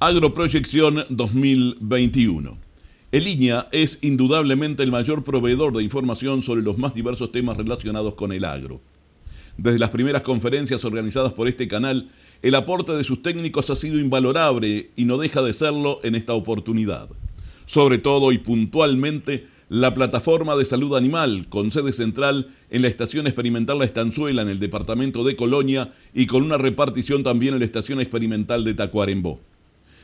Agroproyección 2021. El INEA es indudablemente el mayor proveedor de información sobre los más diversos temas relacionados con el agro. Desde las primeras conferencias organizadas por este canal, el aporte de sus técnicos ha sido invalorable y no deja de serlo en esta oportunidad. Sobre todo y puntualmente, la plataforma de salud animal, con sede central en la Estación Experimental La Estanzuela, en el departamento de Colonia, y con una repartición también en la Estación Experimental de Tacuarembó.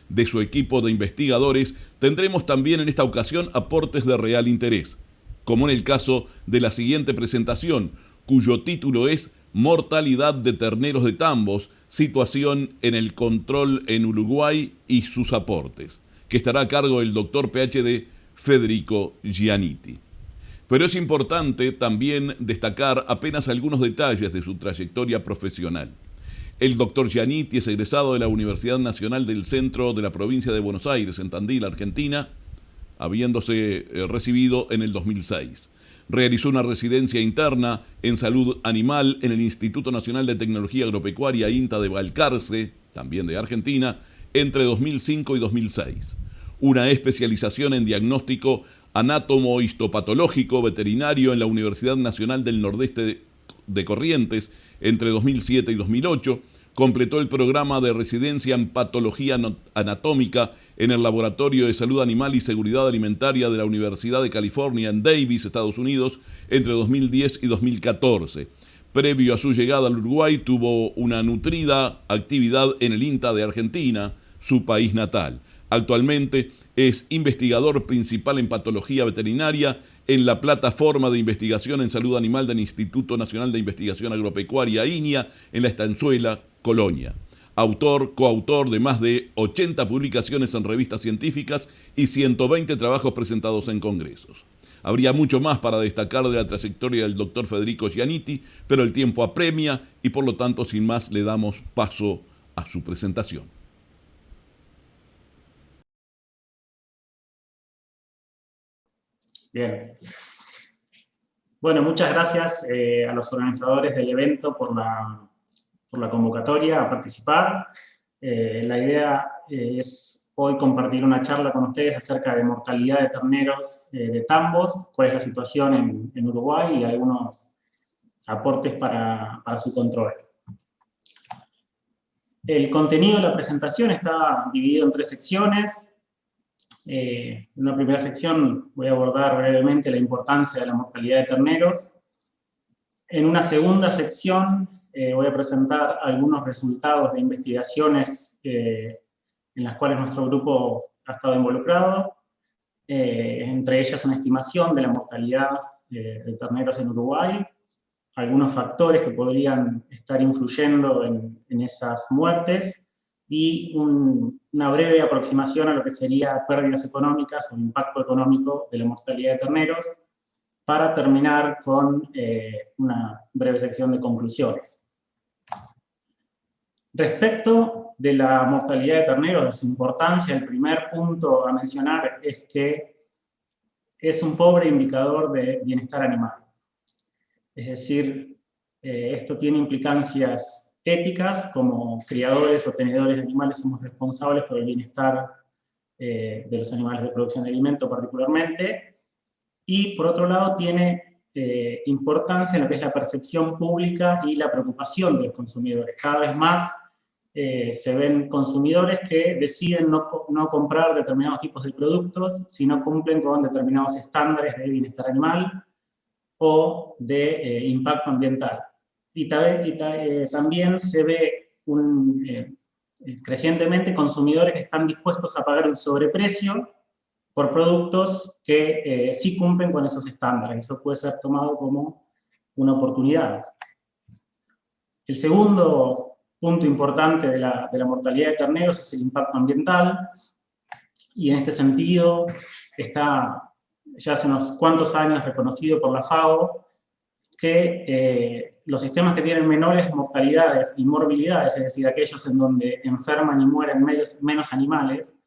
De su equipo de investigadores tendremos también en esta ocasión aportes de real interés, como en el caso de la siguiente presentación, cuyo título es Mortalidad de terneros de tambos, situación en el control en Uruguay y sus aportes, que estará a cargo del doctor PhD Federico Gianitti. Pero es importante también destacar apenas algunos detalles de su trayectoria profesional. El doctor Gianitti es egresado de la Universidad Nacional del Centro de la Provincia de Buenos Aires, en Tandil, Argentina, habiéndose recibido en el 2006. Realizó una residencia interna en salud animal en el Instituto Nacional de Tecnología Agropecuaria INTA de Balcarce, también de Argentina, entre 2005 y 2006. Una especialización en diagnóstico anátomo-histopatológico veterinario en la Universidad Nacional del Nordeste de Corrientes entre 2007 y 2008. Completó el programa de residencia en patología anatómica en el Laboratorio de Salud Animal y Seguridad Alimentaria de la Universidad de California en Davis, Estados Unidos, entre 2010 y 2014. Previo a su llegada al Uruguay, tuvo una nutrida actividad en el INTA de Argentina, su país natal. Actualmente es investigador principal en patología veterinaria en la plataforma de investigación en salud animal del Instituto Nacional de Investigación Agropecuaria INIA en La Estanzuela, Colonia. Autor, coautor de más de 80 publicaciones en revistas científicas y 120 trabajos presentados en congresos. Habría mucho más para destacar de la trayectoria del doctor Federico Gianitti, pero el tiempo apremia y por lo tanto sin más le damos paso a su presentación. Bien. Bueno, muchas gracias a los organizadores del evento por la convocatoria a participar. La idea es hoy compartir una charla con ustedes acerca de mortalidad de terneros de tambos, cuál es la situación en Uruguay y algunos aportes para su control. El contenido de la presentación está dividido en 3 secciones. En una primera sección voy a abordar brevemente la importancia de la mortalidad de terneros. En una segunda sección voy a presentar algunos resultados de investigaciones en las cuales nuestro grupo ha estado involucrado, entre ellas una estimación de la mortalidad de terneros en Uruguay, algunos factores que podrían estar influyendo en esas muertes, y una breve aproximación a lo que sería pérdidas económicas o impacto económico de la mortalidad de terneros, para terminar con una breve sección de conclusiones. Respecto de la mortalidad de terneros, de su importancia, el primer punto a mencionar es que es un pobre indicador de bienestar animal. Es decir, esto tiene implicancias éticas, como criadores o tenedores de animales somos responsables por el bienestar de los animales de producción de alimento particularmente, y por otro lado tiene importancia en lo que es la percepción pública y la preocupación de los consumidores. Cada vez más se ven consumidores que deciden no comprar determinados tipos de productos si no cumplen con determinados estándares de bienestar animal o de impacto ambiental. Y también se ve crecientemente consumidores que están dispuestos a pagar un sobreprecio por productos que sí cumplen con esos estándares. Eso puede ser tomado como una oportunidad. El segundo punto importante de la mortalidad de terneros es el impacto ambiental, y en este sentido está ya hace unos cuantos años reconocido por la FAO que los sistemas que tienen menores mortalidades y morbilidades, es decir, aquellos en donde enferman y mueren menos animales,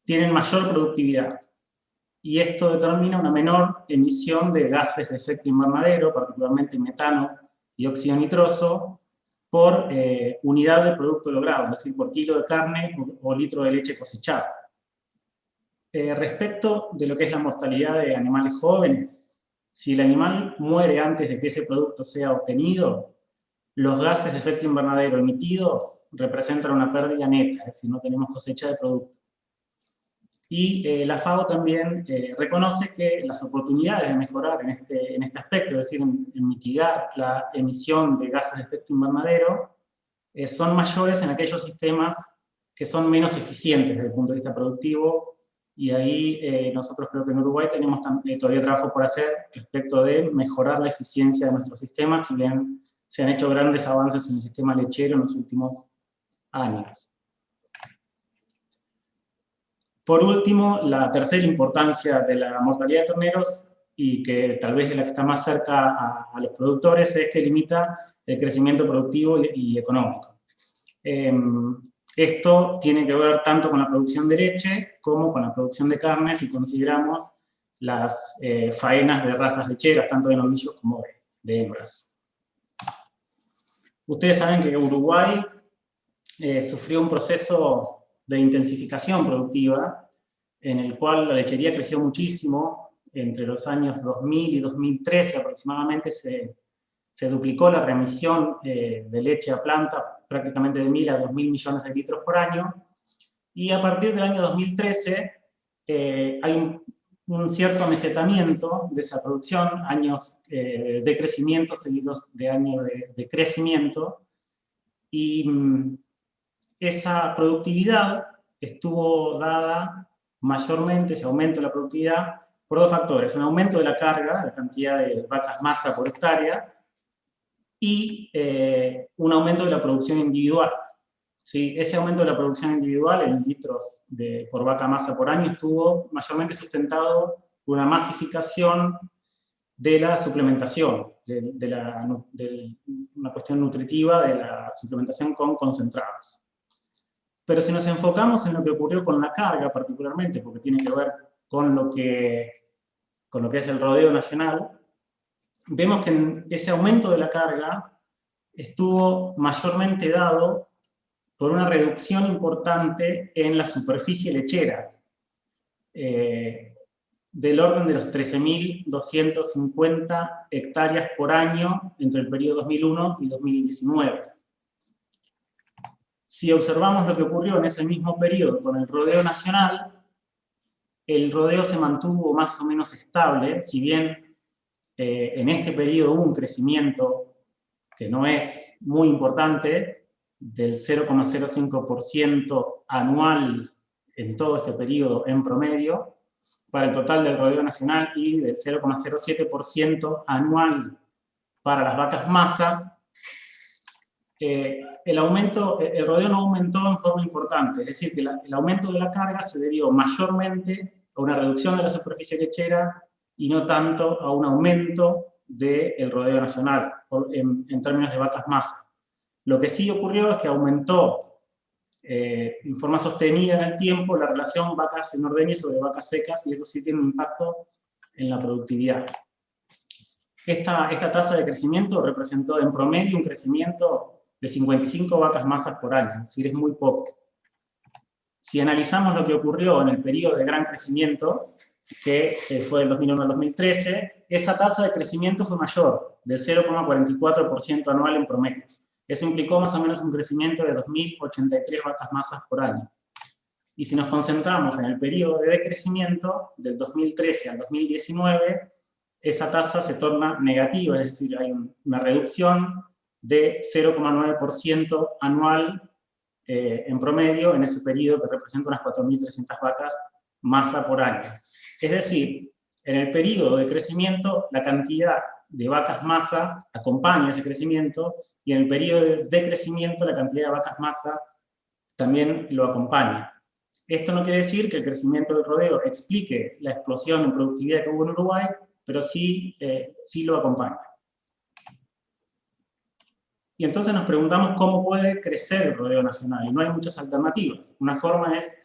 tienen mayor productividad. Y esto determina una menor emisión de gases de efecto invernadero, particularmente metano y óxido nitroso, por unidad de producto logrado, es decir, por kilo de carne o litro de leche cosechado. Respecto de lo que es la mortalidad de animales jóvenes, si el animal muere antes de que ese producto sea obtenido, los gases de efecto invernadero emitidos representan una pérdida neta, es decir, no tenemos cosecha de producto. Y la FAO también reconoce que las oportunidades de mejorar en este aspecto, es decir, en mitigar la emisión de gases de efecto invernadero, son mayores en aquellos sistemas que son menos eficientes desde el punto de vista productivo, y ahí nosotros creo que en Uruguay tenemos todavía trabajo por hacer respecto de mejorar la eficiencia de nuestros sistemas, si bien se han hecho grandes avances en el sistema lechero en los últimos años. Por último, la tercera importancia de la mortalidad de terneros, y que tal vez es la que está más cerca a los productores, es que limita el crecimiento productivo y económico. Esto tiene que ver tanto con la producción de leche como con la producción de carne, si consideramos las faenas de razas lecheras, tanto de novillos como de hembras. Ustedes saben que Uruguay sufrió un proceso de intensificación productiva, en el cual la lechería creció muchísimo. Entre los años 2000 y 2013 aproximadamente se duplicó la remisión de leche a planta, prácticamente de 1.000 a 2.000 millones de litros por año, y a partir del año 2013 hay un cierto amesetamiento de esa producción, años de crecimiento seguidos de años de crecimiento, y esa productividad estuvo dada mayormente, ese aumento de la productividad, por dos factores: un aumento de la carga, la cantidad de vacas masa por hectárea, y un aumento de la producción individual. ¿Sí? Ese aumento de la producción individual en litros por vaca masa por año estuvo mayormente sustentado por una masificación de la suplementación, de una cuestión nutritiva de la suplementación con concentrados. Pero si nos enfocamos en lo que ocurrió con la carga particularmente, porque tiene que ver con lo que es el rodeo nacional, vemos que ese aumento de la carga estuvo mayormente dado por una reducción importante en la superficie lechera, del orden de los 13.250 hectáreas por año entre el periodo 2001 y 2019. Si observamos lo que ocurrió en ese mismo periodo con el rodeo nacional, el rodeo se mantuvo más o menos estable, si bien en este periodo hubo un crecimiento que no es muy importante, del 0,05% anual en todo este periodo en promedio, para el total del rodeo nacional, y del 0,07% anual para las vacas masa. El rodeo no aumentó en forma importante, es decir, que el aumento de la carga se debió mayormente a una reducción de la superficie lechera y no tanto a un aumento del rodeo nacional en términos de vacas masa. Lo que sí ocurrió es que aumentó en forma sostenida en el tiempo la relación vacas en ordeño sobre vacas secas, y eso sí tiene un impacto en la productividad. Esta tasa de crecimiento representó en promedio un crecimiento de 55 vacas masas por año, es decir, es muy poco. Si analizamos lo que ocurrió en el periodo de gran crecimiento, que fue del 2001 al 2013, esa tasa de crecimiento fue mayor, del 0,44% anual en promedio. Eso implicó más o menos un crecimiento de 2.083 vacas masas por año. Y si nos concentramos en el periodo de decrecimiento, del 2013 al 2019, esa tasa se torna negativa, es decir, hay una reducción de 0,9% anual en promedio en ese periodo, que representa unas 4.300 vacas masa por año. Es decir, en el periodo de crecimiento, la cantidad de vacas masa acompaña ese crecimiento, y en el periodo de crecimiento, la cantidad de vacas masa también lo acompaña. Esto no quiere decir que el crecimiento del rodeo explique la explosión en productividad que hubo en Uruguay, pero sí lo acompaña. Y entonces nos preguntamos cómo puede crecer el rodeo nacional, y no hay muchas alternativas. Una forma es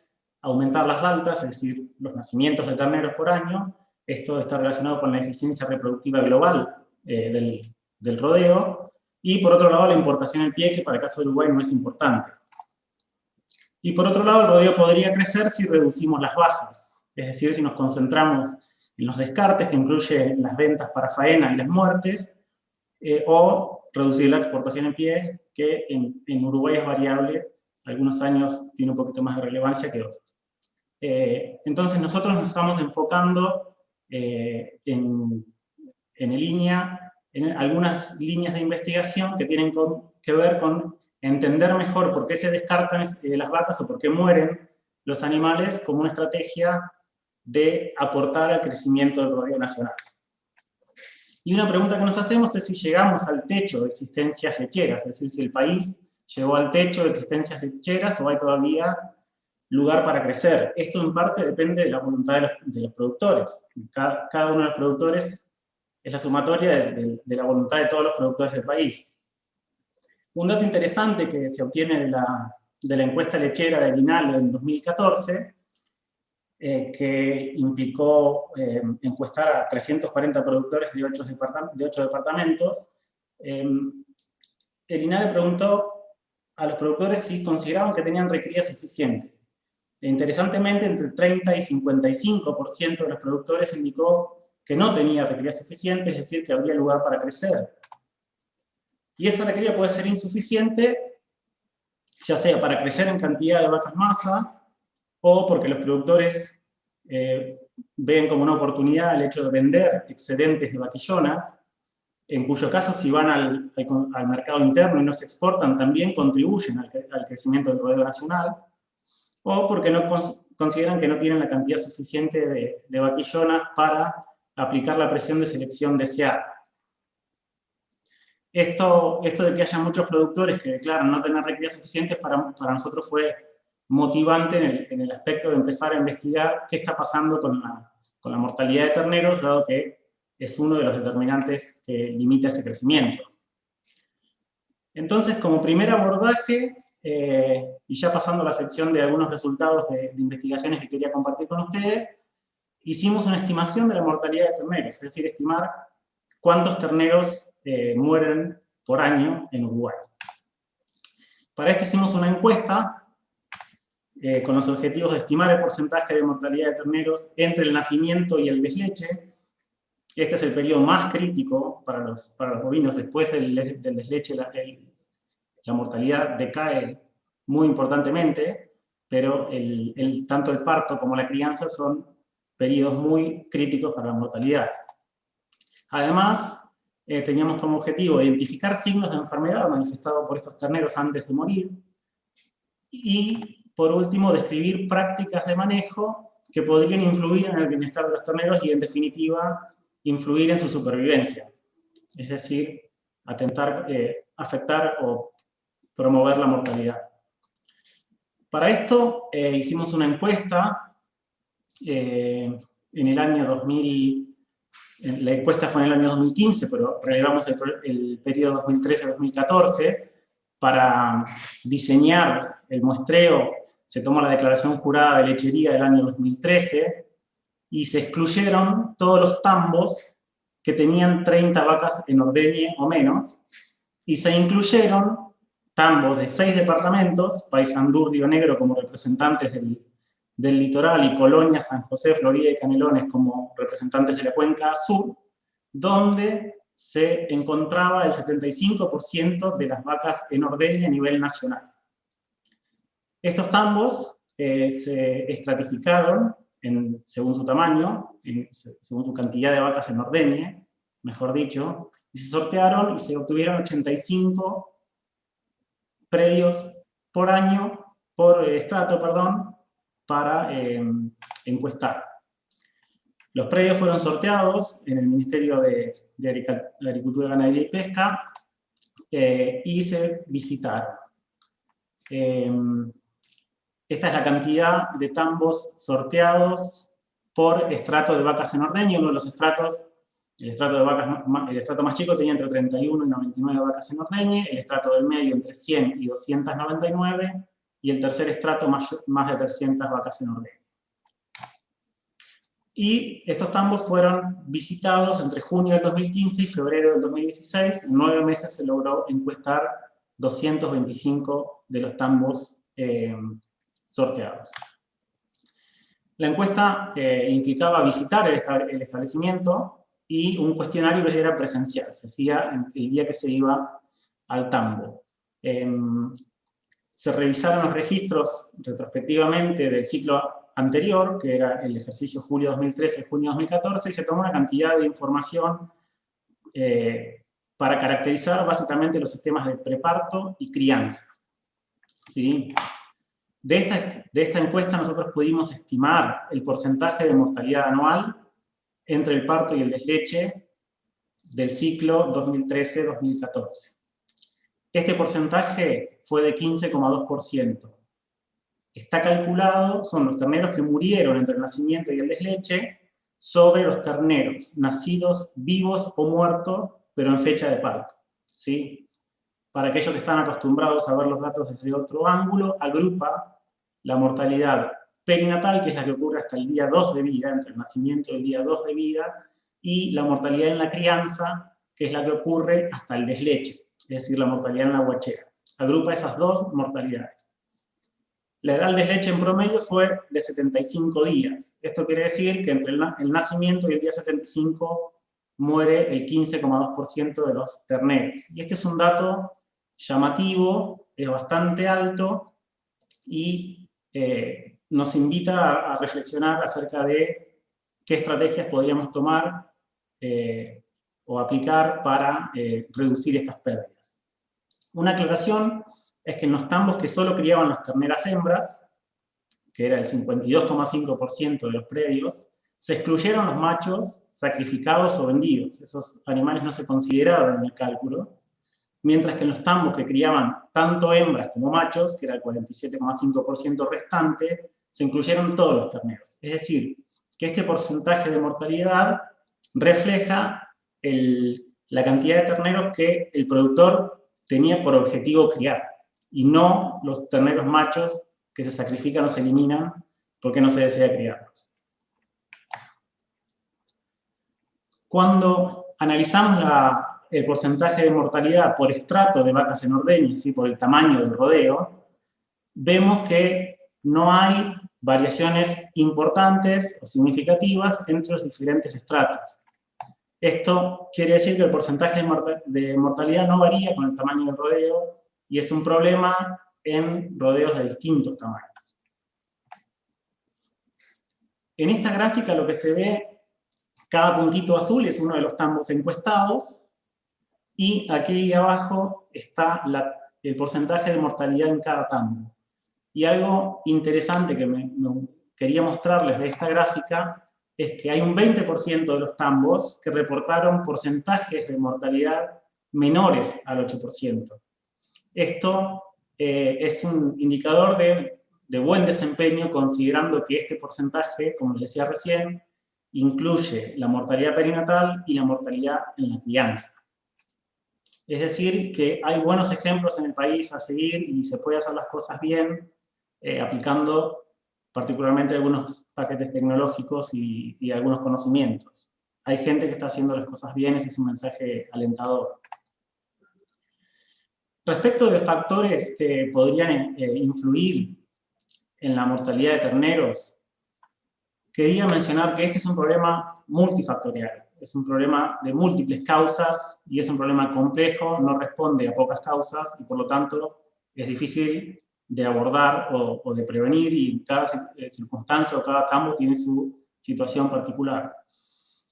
aumentar las altas, es decir, los nacimientos de terneros por año. Esto está relacionado con la eficiencia reproductiva global del rodeo, Y por otro lado, la importación en pie, que para el caso de Uruguay no es importante. Y por otro lado, el rodeo podría crecer si reducimos las bajas, es decir, si nos concentramos en los descartes, que incluye las ventas para faena y las muertes, o reducir la exportación en pie, que en Uruguay es variable, algunos años tiene un poquito más de relevancia que otros. Entonces nosotros nos estamos enfocando en algunas líneas de investigación que tienen que ver con entender mejor por qué se descartan las vacas o por qué mueren los animales como una estrategia de aportar al crecimiento del rodeo nacional. Y una pregunta que nos hacemos es si llegamos al techo de existencias lecheras, es decir, si el país llegó al techo de existencias lecheras o hay todavía lugar para crecer. Esto en parte depende de la voluntad de los productores. Cada uno de los productores es la sumatoria de la voluntad de todos los productores del país. Un dato interesante que se obtiene de la encuesta lechera del INAL en 2014, que implicó encuestar a 340 productores de 8 departamentos, el INAL le preguntó a los productores si consideraban que tenían recría suficiente. E interesantemente, entre 30 y 55% de los productores indicó que no tenía recría suficiente, es decir, que habría lugar para crecer. Y esa recría puede ser insuficiente, ya sea para crecer en cantidad de vacas masa, o porque los productores ven como una oportunidad el hecho de vender excedentes de vaquillonas, en cuyo caso si van al mercado interno y no se exportan, también contribuyen al crecimiento del rodeo nacional, o porque no consideran que no tienen la cantidad suficiente de vaquillonas para aplicar la presión de selección deseada. Esto de que haya muchos productores que declaran no tener recría suficiente para nosotros fue motivante en el aspecto de empezar a investigar qué está pasando con la mortalidad de terneros, dado que es uno de los determinantes que limita ese crecimiento. Entonces, como primer abordaje, y ya pasando a la sección de algunos resultados de investigaciones que quería compartir con ustedes, hicimos una estimación de la mortalidad de terneros, es decir, estimar cuántos terneros mueren por año en Uruguay. Para esto hicimos una encuesta con los objetivos de estimar el porcentaje de mortalidad de terneros entre el nacimiento y el desleche. Este es el periodo más crítico para los bovinos. Después del desleche la mortalidad decae muy importantemente, pero tanto el parto como la crianza son periodos muy críticos para la mortalidad. Además, teníamos como objetivo identificar signos de enfermedad manifestados por estos terneros antes de morir, y por último, describir prácticas de manejo que podrían influir en el bienestar de los terneros y, en definitiva, influir en su supervivencia. Es decir, afectar o promover la mortalidad. Para esto hicimos una encuesta en el año 2000, la encuesta fue en el año 2015, pero relevamos el periodo 2013-2014, para diseñar el muestreo se tomó la declaración jurada de lechería del año 2013 y se excluyeron todos los tambos que tenían 30 vacas en ordeñe o menos, y se incluyeron tambos de 6 departamentos, Paysandú, Río Negro como representantes del litoral y Colonia, San José, Florida y Canelones como representantes de la cuenca sur, donde se encontraba el 75% de las vacas en ordeñe a nivel nacional. Estos tambos se estratificaron según su tamaño, según su cantidad de vacas en ordeñe, mejor dicho, y se sortearon y se obtuvieron 85 predios por año, por estrato, perdón, para encuestar. Los predios fueron sorteados en el Ministerio de Agricultura, Ganadería y Pesca y se visitaron. Esta es la cantidad de tambos sorteados por estrato de vacas en ordeñe. Uno de los estratos, el estrato más chico tenía entre 31 y 99 vacas en ordeñe, el estrato del medio entre 100 y 299, y el tercer estrato más de 300 vacas en ordeñe. Y estos tambos fueron visitados entre junio del 2015 y febrero del 2016. En 9 meses se logró encuestar 225 de los tambos sorteados. La encuesta implicaba visitar el establecimiento y un cuestionario que era presencial, se hacía el día que se iba al tambo. Se revisaron los registros retrospectivamente del ciclo anterior, que era el ejercicio julio 2013-junio 2014, y se tomó una cantidad de información para caracterizar básicamente los sistemas de preparto y crianza. ¿Sí? De esta encuesta nosotros pudimos estimar el porcentaje de mortalidad anual entre el parto y el desleche del ciclo 2013-2014. Este porcentaje fue de 15,2%. Está calculado, son los terneros que murieron entre el nacimiento y el desleche, sobre los terneros nacidos vivos o muertos, pero en fecha de parto. ¿Sí? Para aquellos que están acostumbrados a ver los datos desde otro ángulo, agrupa la mortalidad perinatal, que es la que ocurre hasta el día 2 de vida, entre el nacimiento y el día 2 de vida, y la mortalidad en la crianza, que es la que ocurre hasta el desleche, es decir, la mortalidad en la guachera. Agrupa esas dos mortalidades. La edad del desleche en promedio fue de 75 días. Esto quiere decir que entre el nacimiento y el día 75 muere el 15,2% de los terneros. Y este es un dato llamativo, es bastante alto, y nos invita a reflexionar acerca de qué estrategias podríamos tomar o aplicar para reducir estas pérdidas. Una aclaración es que en los tambos que solo criaban las terneras hembras, que era el 52,5% de los predios, se excluyeron los machos sacrificados o vendidos. Esos animales no se consideraron en el cálculo, mientras que en los tambos que criaban tanto hembras como machos, que era el 47,5% restante, se incluyeron todos los terneros. Es decir, que este porcentaje de mortalidad refleja la cantidad de terneros que el productor tenía por objetivo criar, y no los terneros machos que se sacrifican o se eliminan porque no se desea criarlos. Cuando analizamos el porcentaje de mortalidad por estrato de vacas en ordeño, ¿sí? Por el tamaño del rodeo, vemos que no hay variaciones importantes o significativas entre los diferentes estratos. Esto quiere decir que el porcentaje de mortalidad no varía con el tamaño del rodeo y es un problema en rodeos de distintos tamaños. En esta gráfica lo que se ve, cada puntito azul es uno de los tambos encuestados, y aquí abajo está el porcentaje de mortalidad en cada tambo. Y algo interesante que me quería mostrarles de esta gráfica es que hay un 20% de los tambos que reportaron porcentajes de mortalidad menores al 8%. Esto es un indicador de buen desempeño, considerando que este porcentaje, como les decía recién, incluye la mortalidad perinatal y la mortalidad en la crianza. Es decir, que hay buenos ejemplos en el país a seguir y se puede hacer las cosas bien, aplicando particularmente algunos paquetes tecnológicos y algunos conocimientos. Hay gente que está haciendo las cosas bien, ese es un mensaje alentador. Respecto de factores que podrían influir en la mortalidad de terneros, quería mencionar que este es un problema multifactorial. Es un problema de múltiples causas y es un problema complejo, no responde a pocas causas y por lo tanto es difícil de abordar o de prevenir, y cada circunstancia o cada campo tiene su situación particular.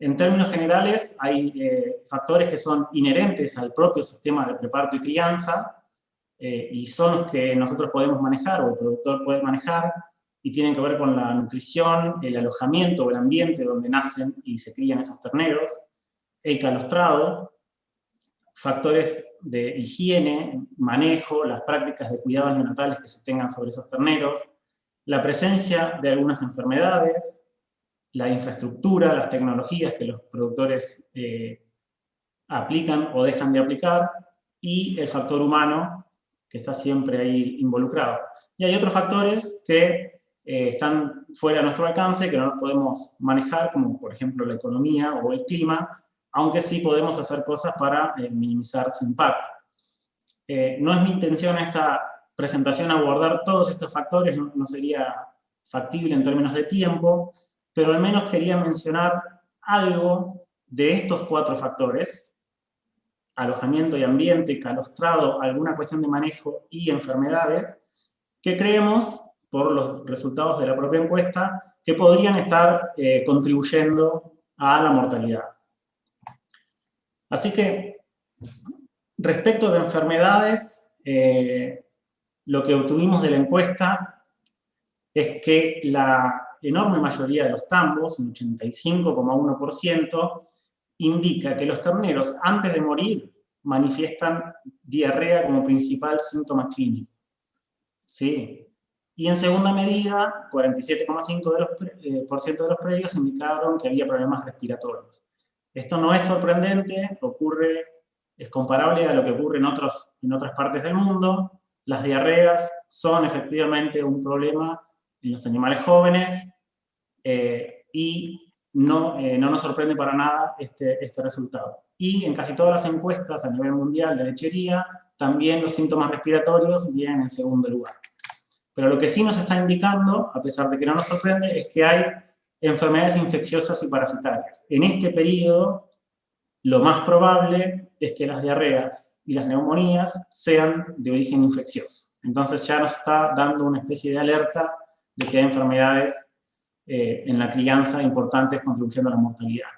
En términos generales, hay factores que son inherentes al propio sistema de preparto y crianza y son los que nosotros podemos manejar o el productor puede manejar, y tienen que ver con la nutrición, el alojamiento o el ambiente donde nacen y se crían esos terneros, el calostrado, factores de higiene, manejo, las prácticas de cuidados neonatales que se tengan sobre esos terneros, la presencia de algunas enfermedades, la infraestructura, las tecnologías que los productores aplican o dejan de aplicar, y el factor humano, que está siempre ahí involucrado. Y hay otros factores que están fuera de nuestro alcance, que no los podemos manejar, como por ejemplo la economía o el clima, aunque sí podemos hacer cosas para minimizar su impacto. No es mi intención en esta presentación abordar todos estos factores, no sería factible en términos de tiempo, pero al menos quería mencionar algo de estos 4 factores: alojamiento y ambiente, calostrado, alguna cuestión de manejo y enfermedades, que creemos, por los resultados de la propia encuesta, que podrían estar contribuyendo a la mortalidad. Así que, respecto de enfermedades, lo que obtuvimos de la encuesta es que la enorme mayoría de los tambos, un 85,1%, indica que los terneros, antes de morir, manifiestan diarrea como principal síntoma clínico. ¿Sí? Y en segunda medida, 47,5% de los predios indicaron que había problemas respiratorios. Esto no es sorprendente, es comparable a lo que ocurre en otras partes del mundo. Las diarreas son efectivamente un problema en los animales jóvenes, y no nos sorprende para nada este resultado. Y en casi todas las encuestas a nivel mundial de lechería, también los síntomas respiratorios vienen en segundo lugar. Pero lo que sí nos está indicando, a pesar de que no nos sorprende, es que hay enfermedades infecciosas y parasitarias. En este periodo, lo más probable es que las diarreas y las neumonías sean de origen infeccioso. Entonces ya nos está dando una especie de alerta de que hay enfermedades en la crianza importantes contribuyendo a la mortalidad.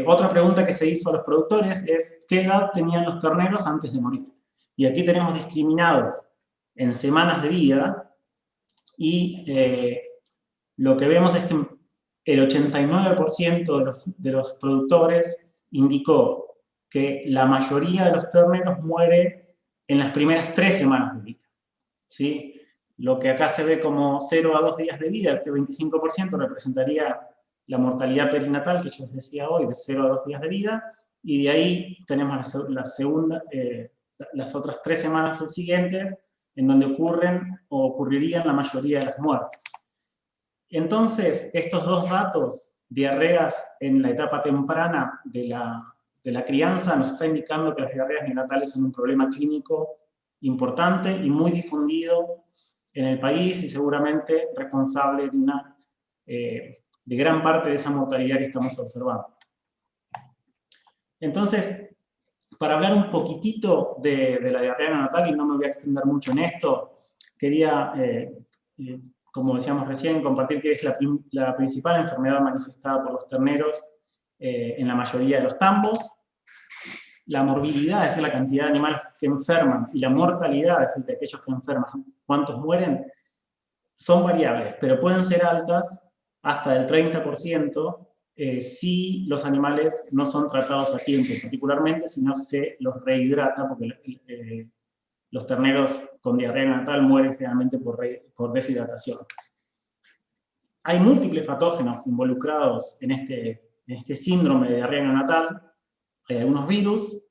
Otra pregunta que se hizo a los productores es: ¿qué edad tenían los terneros antes de morir? Y aquí tenemos discriminados en semanas de vida, y lo que vemos es que el 89% de los productores indicó que la mayoría de los terneros muere en las primeras 3 semanas de vida. ¿Sí? Lo que acá se ve como 0 a 2 días de vida, este 25% representaría la mortalidad perinatal que yo les decía hoy, de 0 a 2 días de vida, y de ahí tenemos las otras 3 semanas subsiguientes, en donde ocurrirían la mayoría de las muertes. Entonces, estos 2 datos, diarreas en la etapa temprana de la crianza, nos está indicando que las diarreas neonatales son un problema clínico importante y muy difundido en el país, y seguramente responsable de gran parte de esa mortalidad que estamos observando. Entonces, para hablar un poquitito de la diarrea neonatal, y no me voy a extender mucho en esto, quería, como decíamos recién, compartir que es la principal enfermedad manifestada por los terneros en la mayoría de los tambos. La morbilidad, es decir, la cantidad de animales que enferman, y la mortalidad, es decir, de aquellos que enferman, cuántos mueren, son variables, pero pueden ser altas hasta del 30%, si los animales no son tratados a tiempo, particularmente si no se los rehidrata, porque los terneros con diarrea neonatal mueren generalmente por deshidratación. Hay múltiples patógenos involucrados en este síndrome de diarrea neonatal. Hay algunos virus,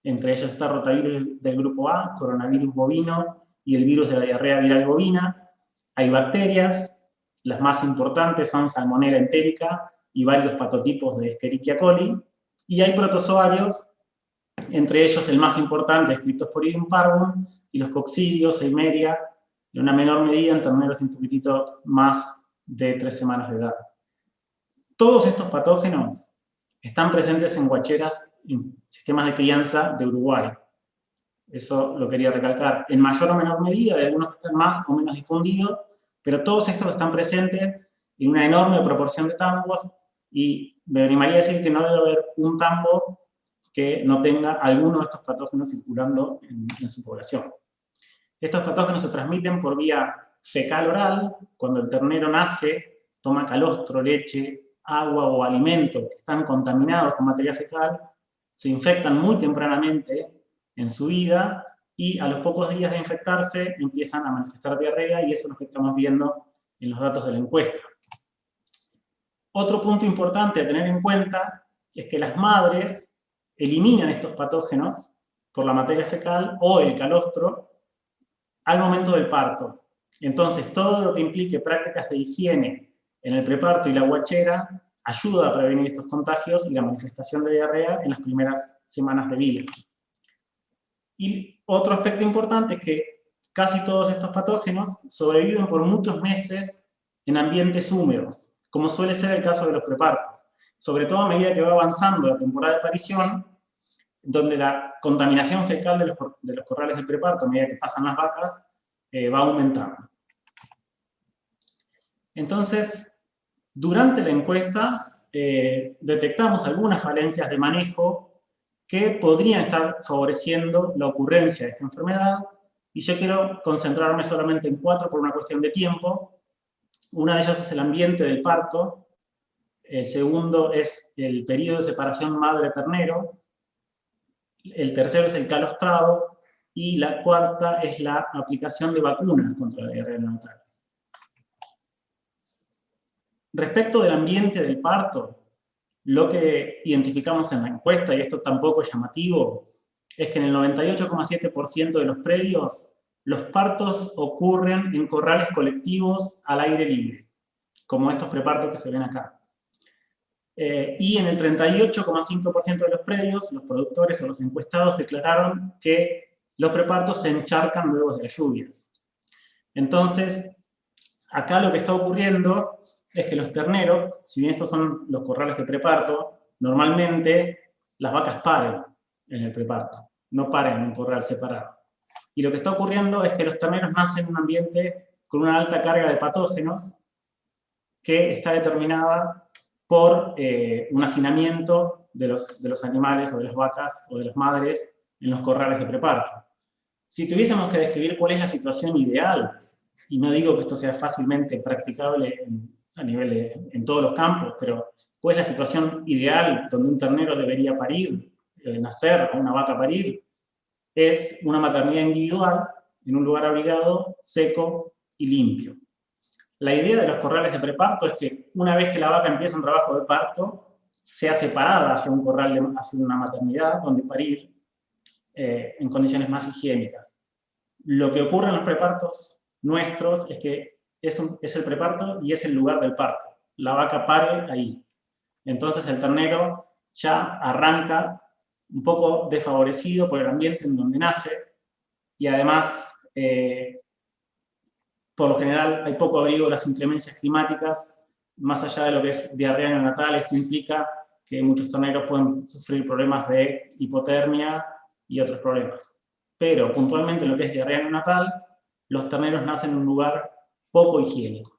entre ellos está rotavirus del grupo A, coronavirus bovino y el virus de la diarrea viral bovina. Hay bacterias, las más importantes son Salmonella entérica y varios patotipos de Escherichia coli, y hay protozoarios, entre ellos el más importante es Cryptosporidium parvum, y los coccidios, Eimeria, en una menor medida en terneros un poquitito más de 3 semanas de edad. Todos estos patógenos están presentes en guacheras, en sistemas de crianza de Uruguay. Eso lo quería recalcar. En mayor o menor medida, de algunos que están más o menos difundidos, pero todos estos están presentes en una enorme proporción de tambos, y me animaría a decir que no debe haber un tambo que no tenga alguno de estos patógenos circulando en su población. Estos patógenos se transmiten por vía fecal-oral. Cuando el ternero nace, toma calostro, leche, agua o alimentos que están contaminados con materia fecal, se infectan muy tempranamente en su vida, y a los pocos días de infectarse empiezan a manifestar diarrea, y eso es lo que estamos viendo en los datos de la encuesta. Otro punto importante a tener en cuenta es que las madres eliminan estos patógenos por la materia fecal o el calostro al momento del parto. Entonces, todo lo que implique prácticas de higiene en el preparto y la guachera ayuda a prevenir estos contagios y la manifestación de diarrea en las primeras semanas de vida. Y otro aspecto importante es que casi todos estos patógenos sobreviven por muchos meses en ambientes húmedos, como suele ser el caso de los prepartos, sobre todo a medida que va avanzando la temporada de parición, donde la contaminación fecal de los corrales de preparto, a medida que pasan las vacas, va aumentando. Entonces, durante la encuesta, detectamos algunas falencias de manejo que podrían estar favoreciendo la ocurrencia de esta enfermedad, y yo quiero concentrarme solamente en 4 por una cuestión de tiempo. Una de ellas es el ambiente del parto, el segundo es el periodo de separación madre-ternero, el tercero es el calostrado, y la cuarta es la aplicación de vacunas contra la diarrea neonatal. Respecto del ambiente del parto, lo que identificamos en la encuesta, y esto tampoco es llamativo, es que en el 98,7% de los predios, los partos ocurren en corrales colectivos al aire libre, como estos prepartos que se ven acá. Y en el 38,5% de los predios, los productores o los encuestados declararon que los prepartos se encharcan luego de las lluvias. Entonces, acá lo que está ocurriendo es que los terneros, si bien estos son los corrales de preparto, normalmente las vacas paren en el preparto, no paren en un corral separado. Y lo que está ocurriendo es que los terneros nacen en un ambiente con una alta carga de patógenos que está determinada por un hacinamiento de los animales o de las vacas o de las madres en los corrales de preparto. Si tuviésemos que describir cuál es la situación ideal, y no digo que esto sea fácilmente practicable en todos los campos, pero ¿cuál es la situación ideal donde un ternero debería parir, nacer, o una vaca parir? Es una maternidad individual en un lugar abrigado, seco y limpio. La idea de los corrales de preparto es que una vez que la vaca empieza un trabajo de parto, sea separada hacia un corral, hacia una maternidad, donde parir en condiciones más higiénicas. Lo que ocurre en los prepartos nuestros es que es el preparto y es el lugar del parto. La vaca pare ahí. Entonces el ternero ya arranca un poco desfavorecido por el ambiente en donde nace, y además, por lo general, hay poco abrigo de las inclemencias climáticas. Más allá de lo que es diarrea neonatal, esto implica que muchos terneros pueden sufrir problemas de hipotermia y otros problemas. Pero puntualmente en lo que es diarrea neonatal, los terneros nacen en un lugar poco higiénico.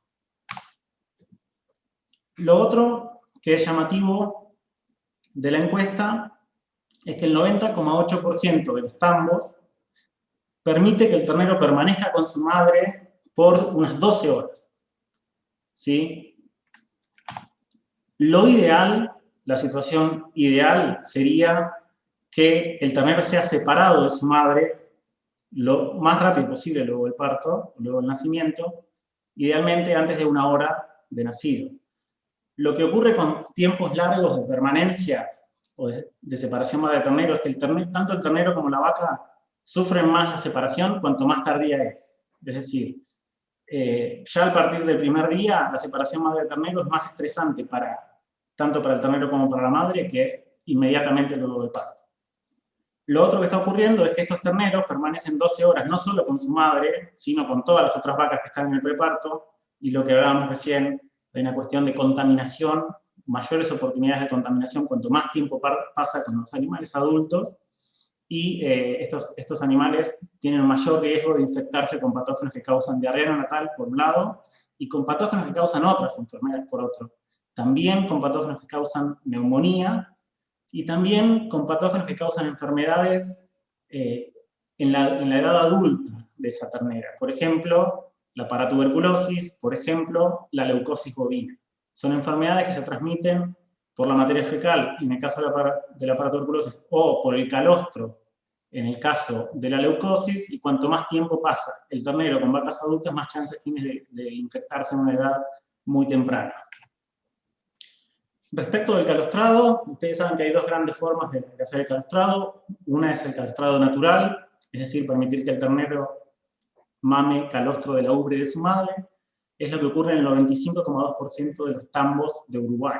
Lo otro que es llamativo de la encuesta es que el 90,8% de los tambos permite que el ternero permanezca con su madre por unas 12 horas. ¿Sí? Lo ideal, la situación ideal sería que el ternero sea separado de su madre lo más rápido posible luego del parto, luego del nacimiento, idealmente antes de 1 hora de nacido. Lo que ocurre con tiempos largos de permanencia o de separación madre-ternero es que tanto el ternero como la vaca sufren más la separación cuanto más tardía es. Es decir, ya a partir del primer día, la separación madre-ternero es más estresante tanto para el ternero como para la madre que inmediatamente luego del parto. Lo otro que está ocurriendo es que estos terneros permanecen 12 horas no solo con su madre, sino con todas las otras vacas que están en el preparto, y lo que hablábamos recién, hay una cuestión de contaminación, mayores oportunidades de contaminación cuanto más tiempo pasa con los animales adultos, y estos animales tienen un mayor riesgo de infectarse con patógenos que causan diarrea neonatal, por un lado, y con patógenos que causan otras enfermedades, por otro. También con patógenos que causan neumonía, y también con patógenos que causan enfermedades en la edad adulta de esa ternera. Por ejemplo, la paratuberculosis, por ejemplo, la leucosis bovina. Son enfermedades que se transmiten por la materia fecal, en el caso de la paratuberculosis, o por el calostro, en el caso de la leucosis, y cuanto más tiempo pasa el ternero con vacas adultas, más chances tiene de infectarse en una edad muy temprana. Respecto del calostrado, ustedes saben que hay 2 grandes formas de hacer el calostrado. Una es el calostrado natural, es decir, permitir que el ternero mame calostro de la ubre de su madre. Es lo que ocurre en el 95,2% de los tambos de Uruguay.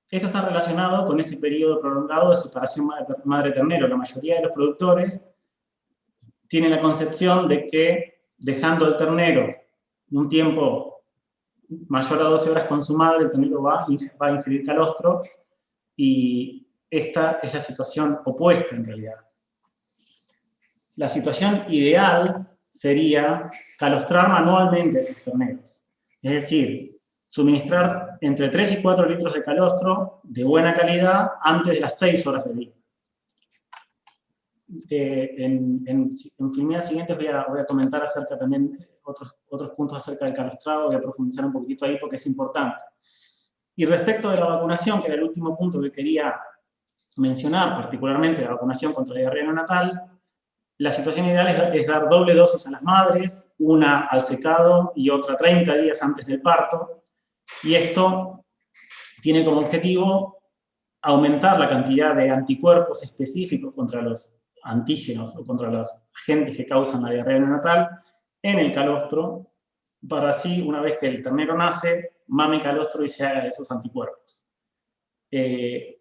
Esto está relacionado con ese periodo prolongado de separación madre-ternero. La mayoría de los productores tienen la concepción de que dejando al ternero un tiempo mayor a 12 horas con su madre, el ternero va a ingerir calostro, y esta es la situación opuesta en realidad. La situación ideal sería calostrar manualmente a esos terneros. Es decir, suministrar entre 3 y 4 litros de calostro de buena calidad antes de las 6 horas del día. En filmidas siguientes voy a comentar acerca también otros puntos acerca del calostrado, voy a profundizar un poquitito ahí porque es importante. Y respecto de la vacunación, que era el último punto que quería mencionar, particularmente la vacunación contra la diarrea neonatal, la situación ideal es dar doble dosis a las madres, una al secado y otra 30 días antes del parto, y esto tiene como objetivo aumentar la cantidad de anticuerpos específicos contra los antígenos o contra los agentes que causan la diarrea neonatal en el calostro, para así, una vez que el ternero nace, mame calostro y se haga esos anticuerpos. El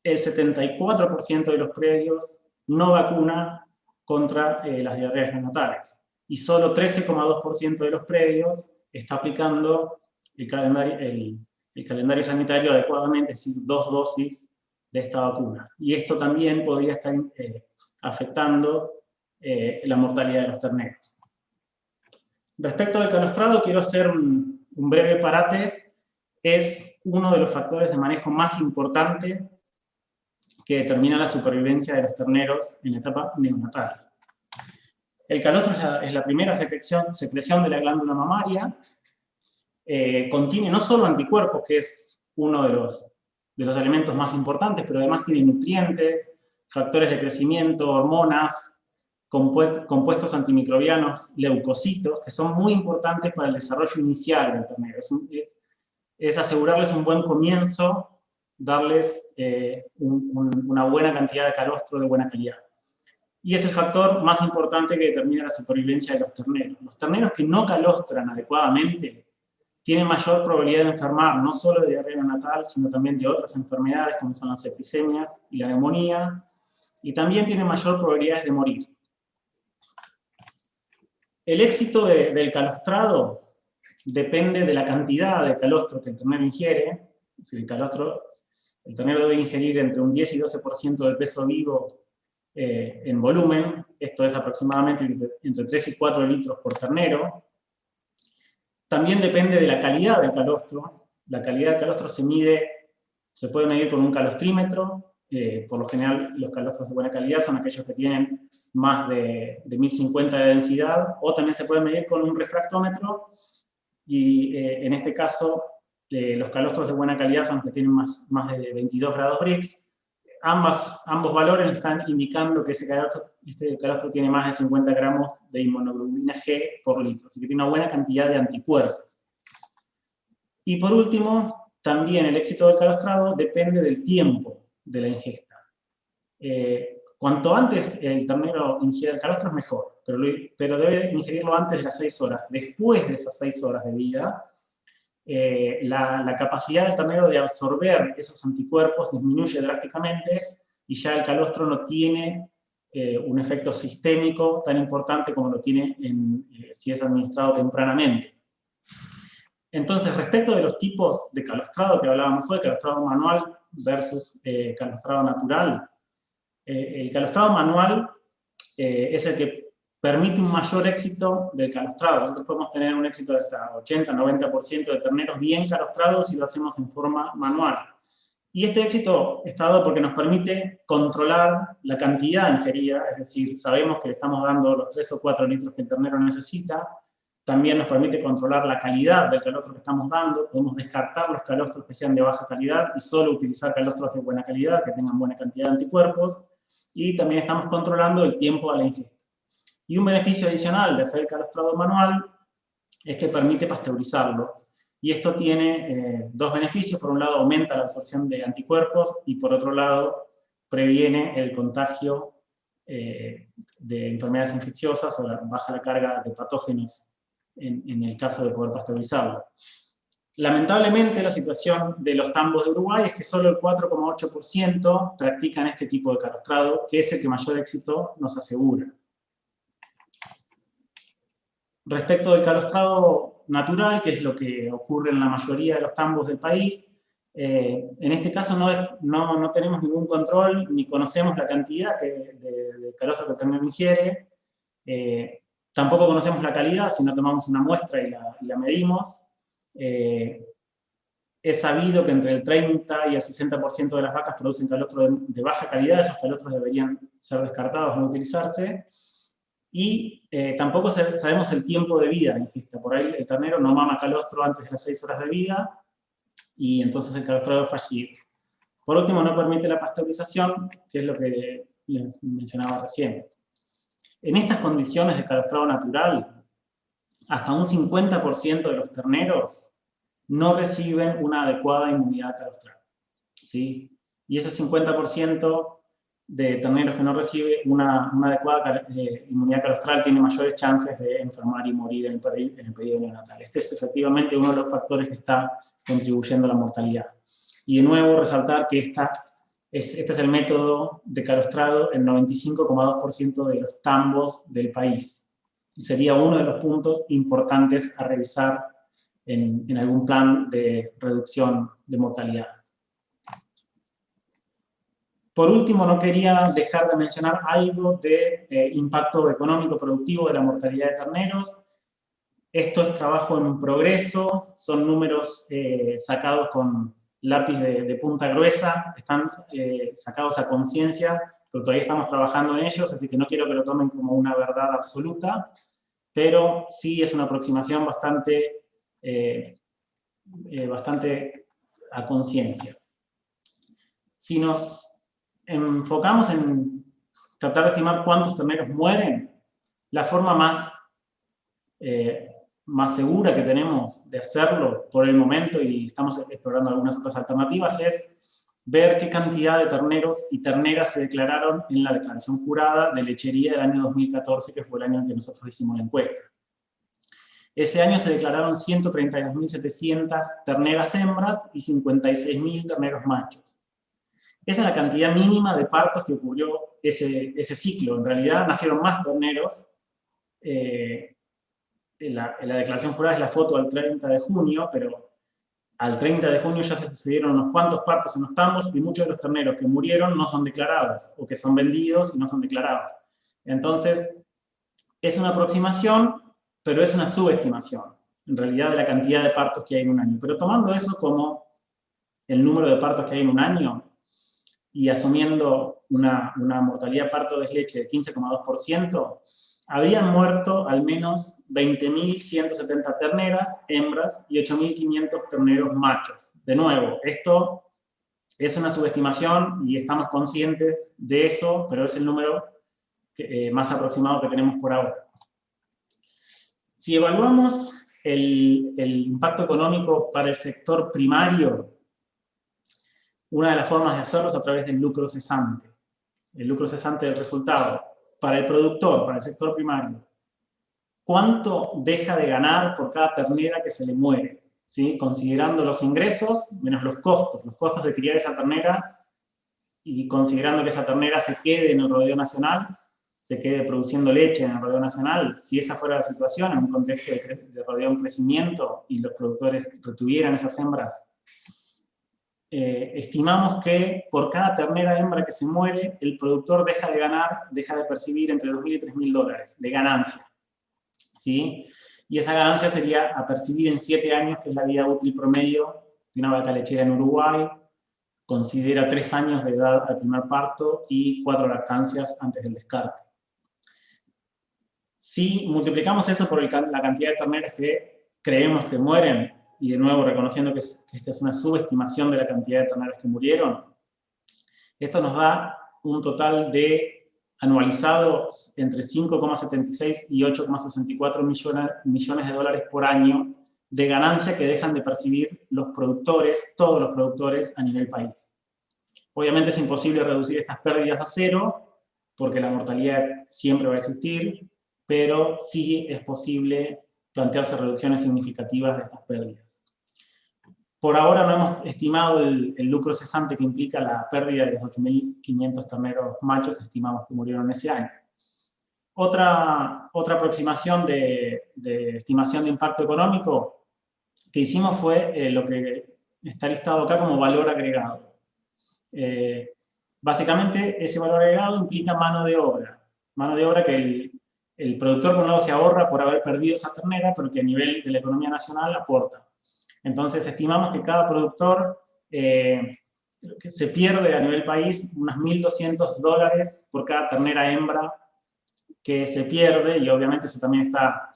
74% de los predios no vacuna contra las diarreas neonatales, y solo 13,2% de los predios está aplicando el calendario sanitario adecuadamente, es decir, 2 dosis de esta vacuna. Y esto también podría estar afectando la mortalidad de los terneros. Respecto del calostrado, quiero hacer un breve parate. Es uno de los factores de manejo más importantes que determina la supervivencia de los terneros en la etapa neonatal. El calostro es la primera secreción de la glándula mamaria. Contiene no solo anticuerpos, que es uno de los elementos más importantes, pero además tiene nutrientes, factores de crecimiento, hormonas, compuestos antimicrobianos, leucocitos, que son muy importantes para el desarrollo inicial del ternero. Es asegurarles un buen comienzo, darles una buena cantidad de calostro de buena calidad. Y es el factor más importante que determina la supervivencia de los terneros. Los terneros que no calostran adecuadamente tienen mayor probabilidad de enfermar, no solo de diarrea neonatal, sino también de otras enfermedades, como son las septicemias y la neumonía, y también tienen mayor probabilidad de morir. El éxito del calostrado depende de la cantidad de calostro que el ternero ingiere. Es decir, el ternero debe ingerir entre un 10 y 12% del peso vivo en volumen. Esto es aproximadamente entre 3 y 4 litros por ternero. También depende de la calidad del calostro. La calidad del calostro se puede medir con un calostrímetro. Por lo general, los calostros de buena calidad son aquellos que tienen más de 1050 de densidad, o también se puede medir con un refractómetro, y en este caso, los calostros de buena calidad son los que tienen más de 22 grados Brix. Ambos valores están indicando que este calostro tiene más de 50 gramos de inmunoglobulina G por litro, así que tiene una buena cantidad de anticuerpos. Y por último, también el éxito del calostrado depende del tiempo de la ingesta. Cuanto antes el ternero ingiera el calostro es mejor, pero debe ingerirlo antes de las 6 horas. Después de esas 6 horas de vida, la capacidad del ternero de absorber esos anticuerpos disminuye drásticamente, y ya el calostro no tiene un efecto sistémico tan importante como lo tiene si es administrado tempranamente. Entonces, respecto de los tipos de calostrado que hablábamos hoy, calostrado manual versus calostrado natural, el calostrado manual es el que permite un mayor éxito del calostrado. Nosotros podemos tener un éxito de hasta 80-90% de terneros bien calostrados si lo hacemos en forma manual. Y este éxito está dado porque nos permite controlar la cantidad ingerida, es decir, sabemos que le estamos dando los 3 o 4 litros que el ternero necesita. También nos permite controlar la calidad del calostro que estamos dando. Podemos descartar los calostros que sean de baja calidad y solo utilizar calostros de buena calidad, que tengan buena cantidad de anticuerpos. Y también estamos controlando el tiempo de la ingesta. Y un beneficio adicional de hacer el calostrado manual es que permite pasteurizarlo. Y esto tiene 2 beneficios. Por un lado, aumenta la absorción de anticuerpos, y por otro lado, previene el contagio de enfermedades infecciosas o baja la carga de patógenos en el caso de poder pasteurizarlo. Lamentablemente, la situación de los tambos de Uruguay es que solo el 4,8% practican este tipo de carostrado, que es el que mayor éxito nos asegura. Respecto del carostrado natural, que es lo que ocurre en la mayoría de los tambos del país, en este caso no tenemos ningún control, ni conocemos la cantidad de calostro que el ternero ingiere, tampoco conocemos la calidad, si no tomamos una muestra y la medimos. Es sabido que entre el 30 y el 60% de las vacas producen calostro de baja calidad, esos calostros deberían ser descartados, no utilizarse, y tampoco sabemos el tiempo de vida de la ingesta. Por ahí el ternero no mama calostro antes de las 6 horas de vida, y entonces el calostrado es fallido. Por último, no permite la pasteurización, que es lo que les mencionaba recién. En estas condiciones de calostrado natural, hasta un 50% de los terneros no reciben una adecuada inmunidad calostral, ¿sí? Y ese 50% de terneros que no reciben una adecuada inmunidad calostral tiene mayores chances de enfermar y morir en el periodo neonatal. Este es efectivamente uno de los factores que está contribuyendo a la mortalidad. Y de nuevo, resaltar que este es el método de calostrado en 95,2% de los tambos del país. Y sería uno de los puntos importantes a revisar en algún plan de reducción de mortalidad. Por último, no quería dejar de mencionar algo de impacto económico productivo de la mortalidad de terneros. Esto es trabajo en progreso, son números sacados con lápiz de punta gruesa, están sacados a conciencia, pero todavía estamos trabajando en ellos, así que no quiero que lo tomen como una verdad absoluta, pero sí es una aproximación bastante a conciencia. Si nos enfocamos en tratar de estimar cuántos terneros mueren, la forma más segura que tenemos de hacerlo por el momento, y estamos explorando algunas otras alternativas, es ver qué cantidad de terneros y terneras se declararon en la declaración jurada de lechería del año 2014, que fue el año en que nosotros hicimos la encuesta. Ese año se declararon 132.700 terneras hembras y 56.000 terneros machos. Esa es la cantidad mínima de partos que ocurrió ese ciclo. En realidad nacieron más terneros. En la declaración jurada es la foto al 30 de junio, pero al 30 de junio ya se sucedieron unos cuantos partos en los tambos y muchos de los terneros que murieron no son declarados, o que son vendidos y no son declarados. Entonces, es una aproximación, pero es una subestimación, en realidad, de la cantidad de partos que hay en un año. Pero tomando eso como el número de partos que hay en un año, y asumiendo una mortalidad parto-desleche del 15,2%, habrían muerto al menos 20.170 terneras, hembras, y 8.500 terneros machos. De nuevo, esto es una subestimación y estamos conscientes de eso, pero es el número más aproximado que tenemos por ahora. Si evaluamos el impacto económico para el sector primario, una de las formas de hacerlo es a través del lucro cesante. El lucro cesante del resultado. Para el productor, para el sector primario, ¿cuánto deja de ganar por cada ternera que se le muere? ¿Sí? Considerando los ingresos menos los costos de criar esa ternera, y considerando que esa ternera se quede en el rodeo nacional, se quede produciendo leche en el rodeo nacional. Si esa fuera la situación, en un contexto de rodeo en crecimiento y los productores retuvieran esas hembras, estimamos que por cada ternera hembra que se muere, el productor deja de percibir entre $2.000 y $3.000 de ganancia, ¿sí? Y esa ganancia sería a percibir en 7 años, que es la vida útil promedio de una vaca lechera en Uruguay. Considera 3 años de edad al primer parto y 4 lactancias antes del descarte. Si multiplicamos eso por la cantidad de terneras que creemos que mueren, y de nuevo reconociendo que esta es una subestimación de la cantidad de terneras que murieron, esto nos da un total de anualizado entre 5,76 y 8,64 millones de dólares por año de ganancia que dejan de percibir los productores, todos los productores a nivel país. Obviamente es imposible reducir estas pérdidas a cero, porque la mortalidad siempre va a existir, pero sí es posible plantearse reducciones significativas de estas pérdidas. Por ahora no hemos estimado el lucro cesante que implica la pérdida de los 8.500 terneros machos que estimamos que murieron ese año. Otra aproximación de estimación de impacto económico que hicimos fue lo que está listado acá como valor agregado. Básicamente, ese valor agregado implica mano de obra que el productor por un lado se ahorra por haber perdido esa ternera, pero que a nivel de la economía nacional aporta. Entonces, estimamos que cada productor que se pierde a nivel país unos $1.200 por cada ternera hembra que se pierde, y obviamente eso también está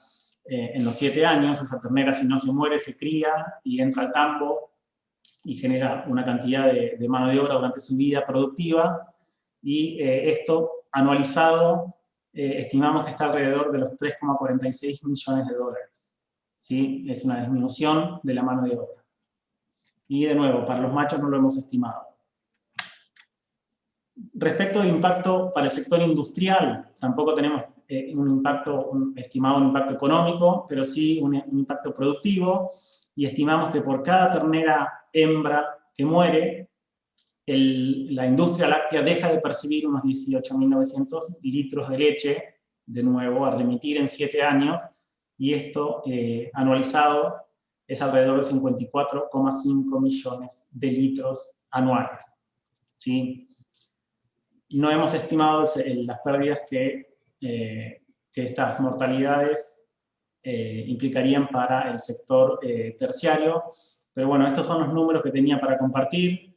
en los 7 años, esa ternera si no se muere se cría y entra al tambo y genera una cantidad de mano de obra durante su vida productiva, y esto anualizado estimamos que está alrededor de los $3,46 millones. ¿Sí? Es una disminución de la mano de obra. Y de nuevo, para los machos no lo hemos estimado. Respecto al impacto para el sector industrial, tampoco tenemos estimado un impacto económico, pero sí un impacto productivo, y estimamos que por cada ternera hembra que muere, la industria láctea deja de percibir unos 18.900 litros de leche, de nuevo, a remitir en 7 años, y esto anualizado es alrededor de 54,5 millones de litros anuales. ¿Sí? No hemos estimado las pérdidas que estas mortalidades implicarían para el sector terciario, pero bueno, estos son los números que tenía para compartir.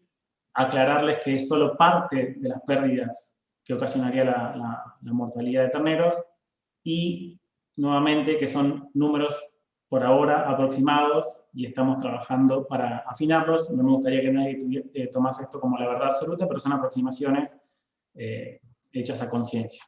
Aclararles que es solo parte de las pérdidas que ocasionaría la mortalidad de terneros, y nuevamente que son números por ahora aproximados y estamos trabajando para afinarlos. No me gustaría que nadie tomase esto como la verdad absoluta, pero son aproximaciones hechas a conciencia.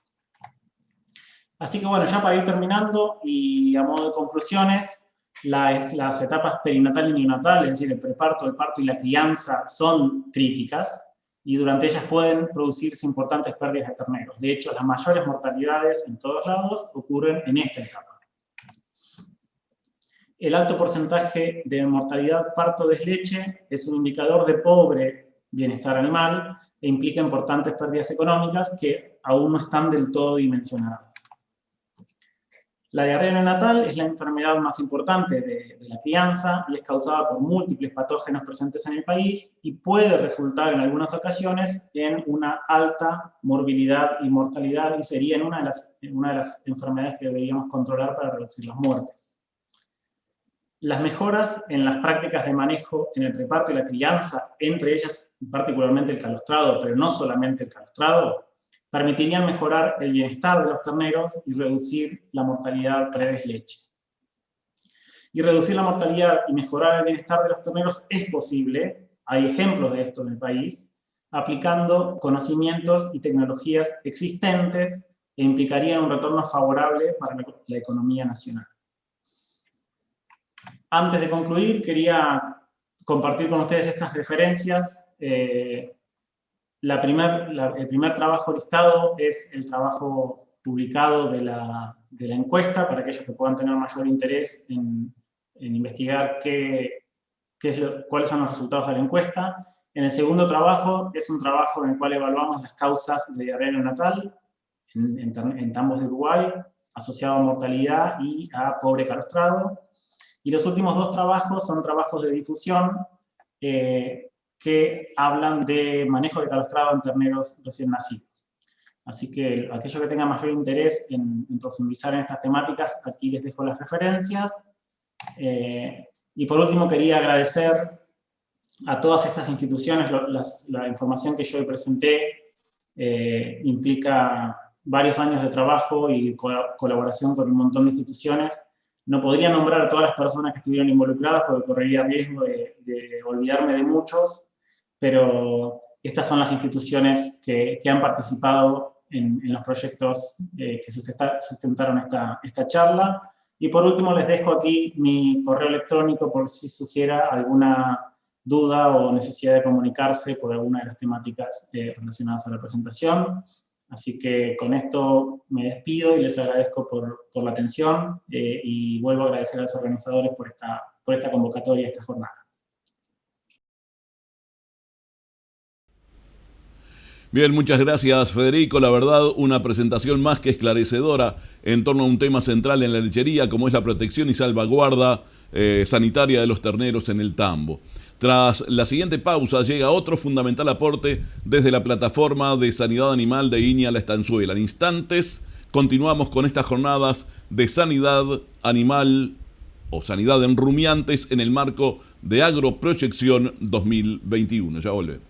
Así que bueno, ya para ir terminando y a modo de conclusiones, las etapas perinatal y neonatal, es decir, el preparto, el parto y la crianza, son críticas, y durante ellas pueden producirse importantes pérdidas de terneros. De hecho, las mayores mortalidades en todos lados ocurren en esta etapa. El alto porcentaje de mortalidad parto-desleche es un indicador de pobre bienestar animal e implica importantes pérdidas económicas que aún no están del todo dimensionadas. La diarrea neonatal es la enfermedad más importante de la crianza y es causada por múltiples patógenos presentes en el país y puede resultar en algunas ocasiones en una alta morbilidad y mortalidad, y sería en una de las enfermedades que deberíamos controlar para reducir las muertes. Las mejoras en las prácticas de manejo en el preparto y la crianza, entre ellas particularmente el calostrado, pero no solamente el calostrado, permitirían mejorar el bienestar de los terneros y reducir la mortalidad predesleche. Y reducir la mortalidad y mejorar el bienestar de los terneros es posible, hay ejemplos de esto en el país, aplicando conocimientos y tecnologías existentes que implicarían un retorno favorable para la economía nacional. Antes de concluir, quería compartir con ustedes estas referencias. El primer trabajo listado es el trabajo publicado de la encuesta, para aquellos que puedan tener mayor interés en investigar cuáles son los resultados de la encuesta. En el segundo trabajo es un trabajo en el cual evaluamos las causas de diarrea neonatal en tambos de Uruguay, asociado a mortalidad y a pobre calostrado. Y los últimos 2 trabajos son trabajos de difusión que hablan de manejo de calostrado en terneros recién nacidos. Así que aquellos que tengan mayor interés en profundizar en estas temáticas, aquí les dejo las referencias. Y por último quería agradecer a todas estas instituciones. La información que yo hoy presenté implica varios años de trabajo y colaboración con un montón de instituciones. No podría nombrar a todas las personas que estuvieron involucradas porque correría riesgo de olvidarme de muchos, pero estas son las instituciones que han participado en los proyectos que sustentaron esta charla. Y por último les dejo aquí mi correo electrónico por si sugiera alguna duda o necesidad de comunicarse por alguna de las temáticas relacionadas a la presentación. Así que con esto me despido y les agradezco por la atención y vuelvo a agradecer a los organizadores por esta convocatoria, esta jornada. Bien, muchas gracias, Federico. La verdad, una presentación más que esclarecedora en torno a un tema central en la lechería, como es la protección y salvaguarda sanitaria de los terneros en el tambo. Tras la siguiente pausa llega otro fundamental aporte desde la plataforma de sanidad animal de INIA La Estanzuela. En instantes continuamos con estas jornadas de sanidad animal o sanidad en rumiantes en el marco de Agroproyección 2021. Ya volvemos.